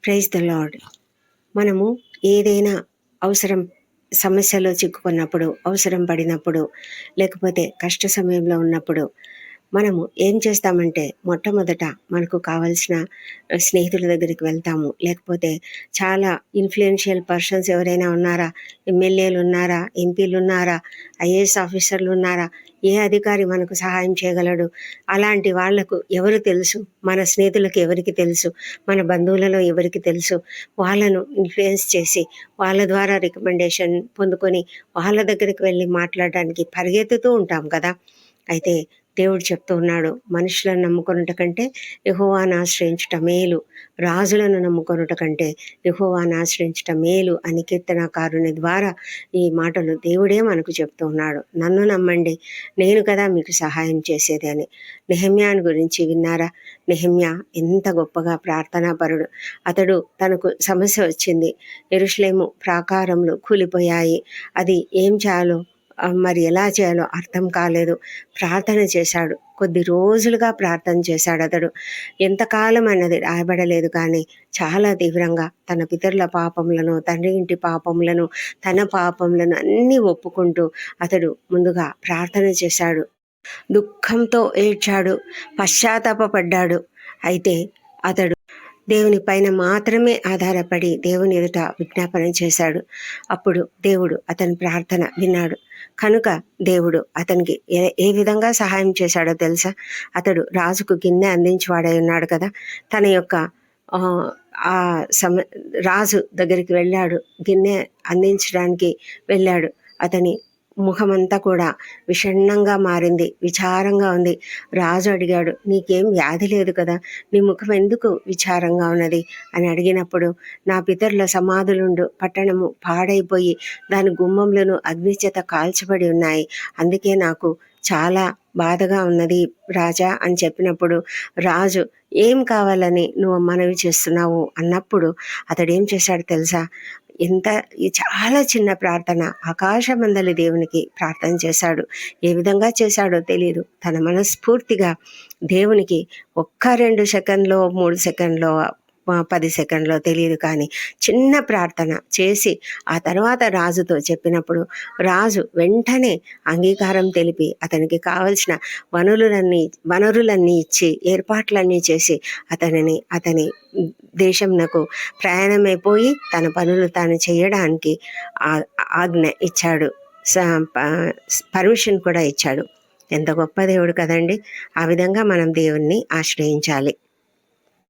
Praise the lord. మనము ఏదైనా అవసరం సమస్యలో చిక్కుకున్నప్పుడు, అవసరం పడినప్పుడు, లేకపోతే కష్ట సమయంలో ఉన్నప్పుడు మనము ఏం చేస్తామంటే మొట్టమొదట మనకు కావాల్సిన స్నేహితుల దగ్గరికి వెళ్తాము. లేకపోతే చాలా ఇన్ఫ్లుయెన్షియల్ పర్సన్స్ ఎవరైనా ఉన్నారా, ఎమ్మెల్యేలు ఉన్నారా, ఎంపీలు ఉన్నారా, ఐఏఎస్ ఆఫీసర్లు ఉన్నారా, ఏ అధికారి మనకు సహాయం చేయగలడు, అలాంటి వాళ్లకు ఎవరు తెలుసు, మన స్నేహితులకు ఎవరికి తెలుసు, మన బంధువులలో ఎవరికి తెలుసు, వాళ్ళను ఇన్ఫ్లుయెన్స్ చేసి వాళ్ళ ద్వారా రికమెండేషన్ పొందుకొని వాళ్ళ దగ్గరికి వెళ్ళి మాట్లాడడానికి పరిగెత్తుతూ ఉంటాం కదా. అయితే దేవుడు చెప్తూ ఉన్నాడు, మనుషులను నమ్ముకొనుట కంటే యెహోవాను ఆశ్రయించుట మేలు, రాజులను నమ్ముకొనుట కంటే యెహోవాను ఆశ్రయించుట మేలు అని కీర్తనకారుని ద్వారా ఈ మాటలు దేవుడే మనకు చెప్తూ ఉన్నాడు. నన్ను నమ్మండి, నేను కదా మీకు సహాయం చేసేది అని. నెహెమ్యాను గురించి విన్నారా? నెహెమ్యా ఎంత గొప్పగా ప్రార్థనాపరుడు. అతడు తనకు సమస్య వచ్చింది, యెరూషలేము ప్రాకారములు కూలిపోయాయి, అది ఏం చేయాలో మరి ఎలా చేయాలో అర్థం కాలేదు. ప్రార్థన చేశాడు, కొద్ది రోజులుగా ప్రార్థన చేశాడు. అతడు ఎంతకాలం అన్నది రాయబడలేదు, కానీ చాలా తీవ్రంగా తన పితరుల పాపములను, తండ్రి ఇంటి పాపములను, తన పాపములను అన్నీ ఒప్పుకుంటూ అతడు ముందుగా ప్రార్థన చేశాడు. దుఃఖంతో ఏడ్చాడు, పశ్చాత్తాపపడ్డాడు. అయితే అతడు దేవుని పైన మాత్రమే ఆధారపడి దేవుని ఎదుట విజ్ఞాపన చేశాడు. అప్పుడు దేవుడు అతని ప్రార్థన విన్నాడు. కనుక దేవుడు అతనికి ఏ విధంగా సహాయం చేశాడో తెలుసా? అతడు రాజుకు గిన్నె అందించేవాడై ఉన్నాడు కదా. తన యొక్క ఆ రాజు దగ్గరికి వెళ్ళాడు, గిన్నె అందించడానికి వెళ్ళాడు. అతని ముఖమంతా కూడా విషణ్ణంగా మారింది, విచారంగా ఉంది. రాజు అడిగాడు, నీకేం వ్యాధి లేదు కదా, నీ ముఖం ఎందుకు విచారంగా ఉన్నది అని అడిగినప్పుడు, నా పితరుల సమాధులుండు పట్టణము పాడైపోయి దాని గుమ్మంలను అగ్నిచేత కాల్చబడి ఉన్నాయి, అందుకే నాకు చాలా బాధగా ఉన్నది రాజా అని చెప్పినప్పుడు, రాజు ఏం కావాలని నువ్వు మనవి చేస్తున్నావు అన్నప్పుడు అతడు ఏం చేశాడు తెలుసా? చాలా చిన్న ప్రార్థన, ఆకాశమందలి దేవునికి ప్రార్థన చేశాడు. ఏ విధంగా చేశాడో తెలియదు. తన మనస్ఫూర్తిగా దేవునికి 1-2 సెకండ్లో, 3 సెకండ్లో, 10 సెకండ్లో తెలియదు, కానీ చిన్న ప్రార్థన చేసి ఆ తర్వాత రాజుతో చెప్పినప్పుడు రాజు వెంటనే అంగీకారం తెలిపి అతనికి కావలసిన వనరులన్నీ ఇచ్చి ఏర్పాట్లన్నీ చేసి అతని దేశంనకు ప్రయాణమైపోయి తన పనులు తాను చేయడానికి ఆజ్ఞ ఇచ్చాడు, పర్మిషన్ కూడా ఇచ్చాడు. ఎంత గొప్ప దేవుడు కదండి. ఆ విధంగా మనం దేవుణ్ణి ఆశ్రయించాలి.